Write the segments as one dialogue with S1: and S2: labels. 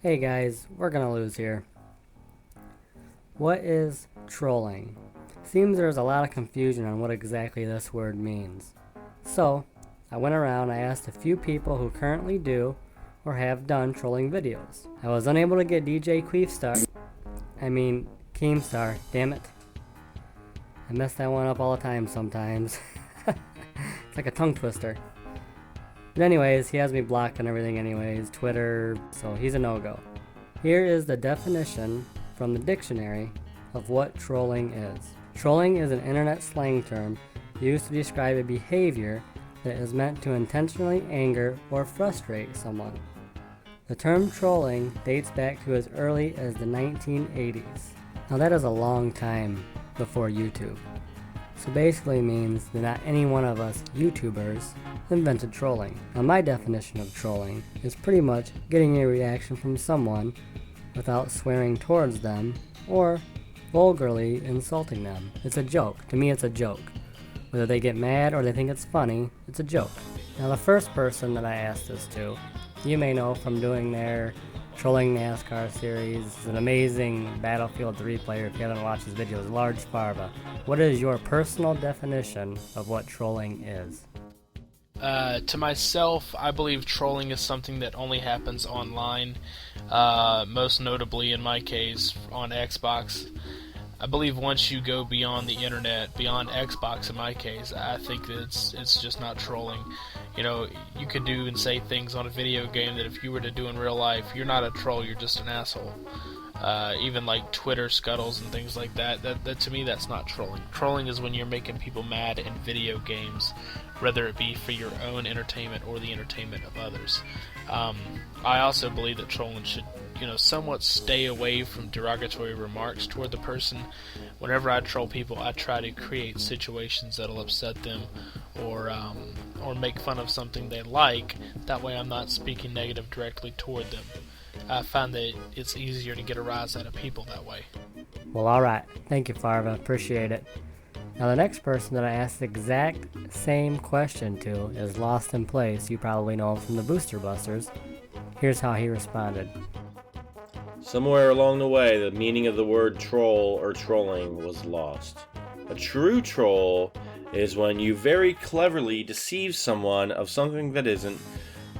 S1: Hey guys, Weregonnalose here. What is trolling? Seems there's a lot of confusion on what exactly this word means. So, I went around and I asked a few people who currently do or have done trolling videos. I was unable to get DJ Keemstar, damn it. I mess that one up all the time sometimes. It's like a tongue twister. But anyways, he has me blocked on everything anyways, Twitter, so he's a no-go. Here is the definition from the dictionary of what trolling is. Trolling is an internet slang term used to describe a behavior that is meant to intentionally anger or frustrate someone. The term trolling dates back to as early as the 1980s. Now that is a long time before YouTube. So basically means that not any one of us YouTubers invented trolling. Now my definition of trolling is pretty much getting a reaction from someone without swearing towards them or vulgarly insulting them. It's a joke. To me it's a joke. Whether they get mad or they think it's funny, it's a joke. Now the first person that I asked this to, you may know from doing their Trolling NASCAR series, is an amazing Battlefield 3 player. If you haven't watched his videos, Large Farva. What is your personal definition of what trolling is?
S2: To myself, I believe trolling is something that only happens online, most notably in my case on Xbox. I believe once you go beyond the internet, beyond Xbox in my case, I think that it's just not trolling. You know, you can do and say things on a video game that if you were to do in real life, you're not a troll, you're just an asshole. Even like Twitter scuttles and things like that, that to me that's not trolling. Trolling is when you're making people mad in video games, whether it be for your own entertainment or the entertainment of others. I also believe that trolling should, somewhat stay away from derogatory remarks toward the person. Whenever I troll people, I try to create situations that'll upset them, or make fun of something they like. That way, I'm not speaking negative directly toward them. I find that it's easier to get a rise out of people that way.
S1: Well, alright. Thank you, Farva. Appreciate it. Now, the next person that I asked the exact same question to is Lost in Place. You probably know him from the Booster Busters. Here's how he responded.
S3: Somewhere along the way, the meaning of the word troll or trolling was lost. A true troll is when you very cleverly deceive someone of something that isn't,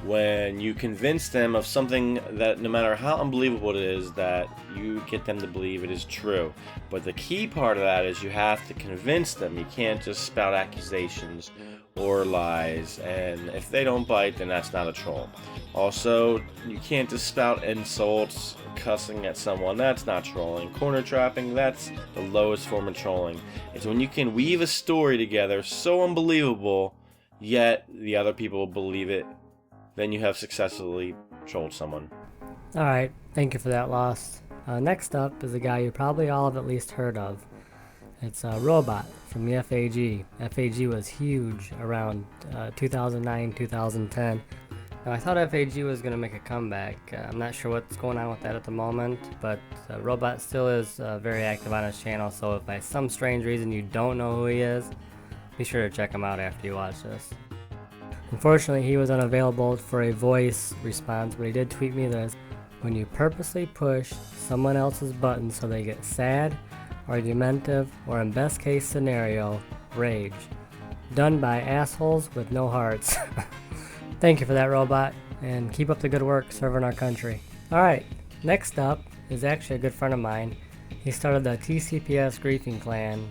S3: when you convince them of something that no matter how unbelievable it is, that you get them to believe it is true. But the key part of that is you have to convince them. You can't just spout accusations or lies, and if they don't bite, then that's not a troll. Also, you can't just spout insults, cussing at someone, that's not trolling. Corner trapping, that's the lowest form of trolling. It's when you can weave a story together so unbelievable, yet the other people believe it, then you have successfully trolled someone.
S1: Alright, thank you for that, Lost. Next up is a guy you probably all have at least heard of. It's a Robot from the FAG. FAG was huge around 2009, 2010. Now, I thought FAG was going to make a comeback. I'm not sure what's going on with that at the moment, but Robot still is very active on his channel, so if by some strange reason you don't know who he is, be sure to check him out after you watch this. Unfortunately, he was unavailable for a voice response, but he did tweet me this: when you purposely push someone else's button so they get sad, argumentative, or in best case scenario, rage. Done by assholes with no hearts. Thank you for that, Robot, and keep up the good work serving our country. Alright, next up is actually a good friend of mine. He started the TCPS Griefing Clan.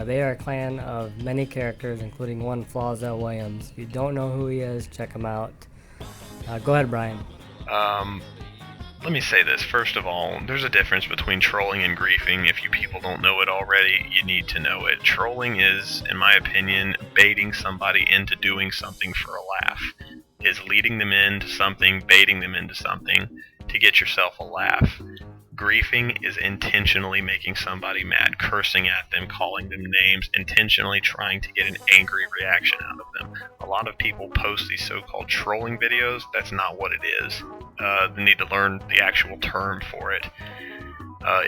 S1: They are a clan of many characters, including one Flawzel Williams. If you don't know who he is, check him out. Go ahead, Brian.
S4: Let me say this. First of all, there's a difference between trolling and griefing. If you people don't know it already, you need to know it. Trolling is, in my opinion, baiting somebody into doing something for a laugh. Is leading them into something, baiting them into something to get yourself a laugh. Griefing is intentionally making somebody mad, cursing at them, calling them names, intentionally trying to get an angry reaction out of them. A lot of people post these so-called trolling videos. That's not what it is. They need to learn the actual term for it.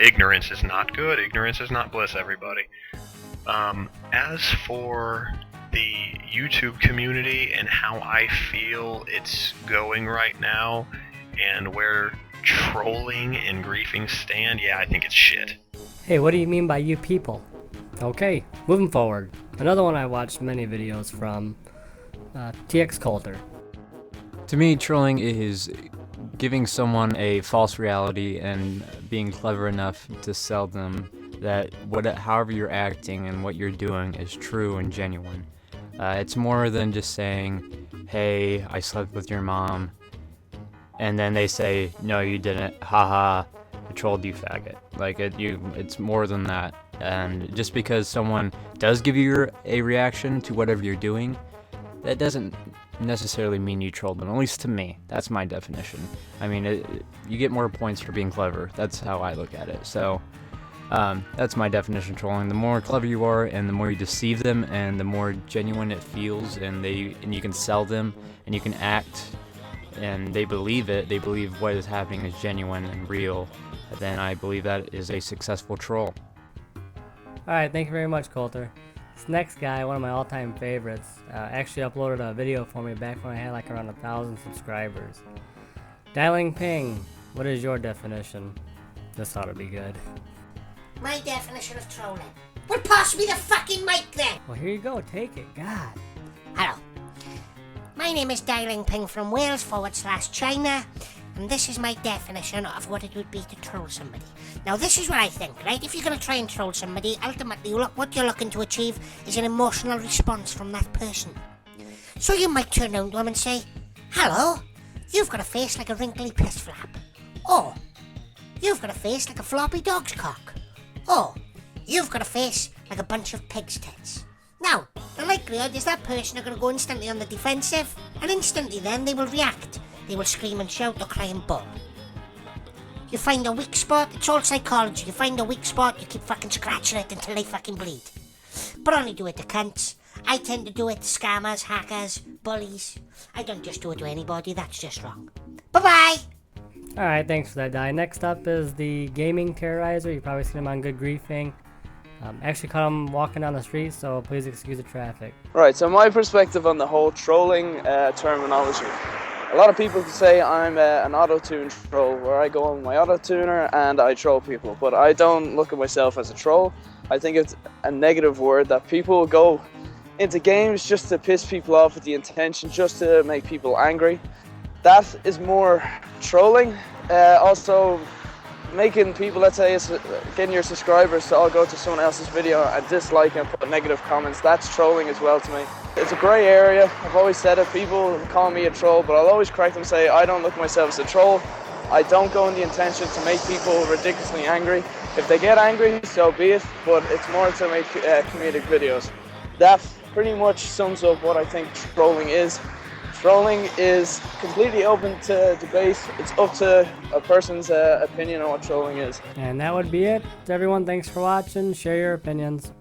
S4: Ignorance is not good. Ignorance is not bliss, everybody. As for the YouTube community and how I feel it's going right now, and where trolling and griefing stand, yeah, I think it's shit.
S1: Hey, what do you mean by you people? Okay, moving forward. Another one I watched many videos from, TX Coulter.
S5: To me, trolling is giving someone a false reality and being clever enough to sell them that however you're acting and what you're doing is true and genuine. It's more than just saying, hey, I slept with your mom, and then they say, no, you didn't, haha, I trolled you, faggot. Like, it's more than that. And just because someone does give you a reaction to whatever you're doing, that doesn't necessarily mean you trolled them, at least to me. That's my definition. I mean, you get more points for being clever. That's how I look at it. So, that's my definition of trolling. The more clever you are, and the more you deceive them, and the more genuine it feels, and you can sell them, and you can act, and they believe it. They believe what is happening is genuine and real. Then I believe that is a successful troll.
S1: Alright, thank you very much, Coulter. This next guy, one of my all-time favorites, actually uploaded a video for me back when I had like around 1,000 subscribers. Dialing Ping, what is your definition? This ought to be good.
S6: My definition of trolling. Well, pass me the fucking mic then!
S1: Well, here you go, take it, God.
S6: Hello. My name is Dialing Ping from Wales/China, and this is my definition of what it would be to troll somebody. Now, this is what I think, right? If you're going to try and troll somebody, ultimately, what you're looking to achieve is an emotional response from that person. So you might turn around to them and say, hello, you've got a face like a wrinkly piss flap. Or, you've got a face like a floppy dog's cock. Or, you've got a face like a bunch of pig's tits. Now, the likelihood is that person are going to go instantly on the defensive, and instantly then they will react. They will scream and shout or cry and bawl. You find a weak spot, it's all psychology. You find a weak spot, you keep fucking scratching it until they fucking bleed. But only do it to cunts. I tend to do it to scammers, hackers, bullies. I don't just do it to anybody, that's just wrong. Bye-bye!
S1: Alright, thanks for that, Di. Next up is the Gaming Terrorizer. You've probably seen him on Good Griefing. Actually caught him walking down the street, so please excuse the traffic.
S7: Right, so my perspective on the whole trolling terminology. A lot of people could say I'm an auto-tune troll, where I go on my auto-tuner and I troll people, but I don't look at myself as a troll. I think it's a negative word that people go into games just to piss people off with the intention just to make people angry. That is more trolling. Also, making people, let's say, getting your subscribers to all go to someone else's video and dislike and put negative comments, that's trolling as well to me. It's a grey area. I've always said it. People call me a troll, but I'll always correct them and say I don't look at myself as a troll. I don't go in the intention to make people ridiculously angry. If they get angry, so be it, but it's more to make comedic videos. That pretty much sums up what I think trolling is. Trolling is completely open to debate. It's up to a person's opinion on what trolling is.
S1: And that would be it. To everyone, thanks for watching. Share your opinions.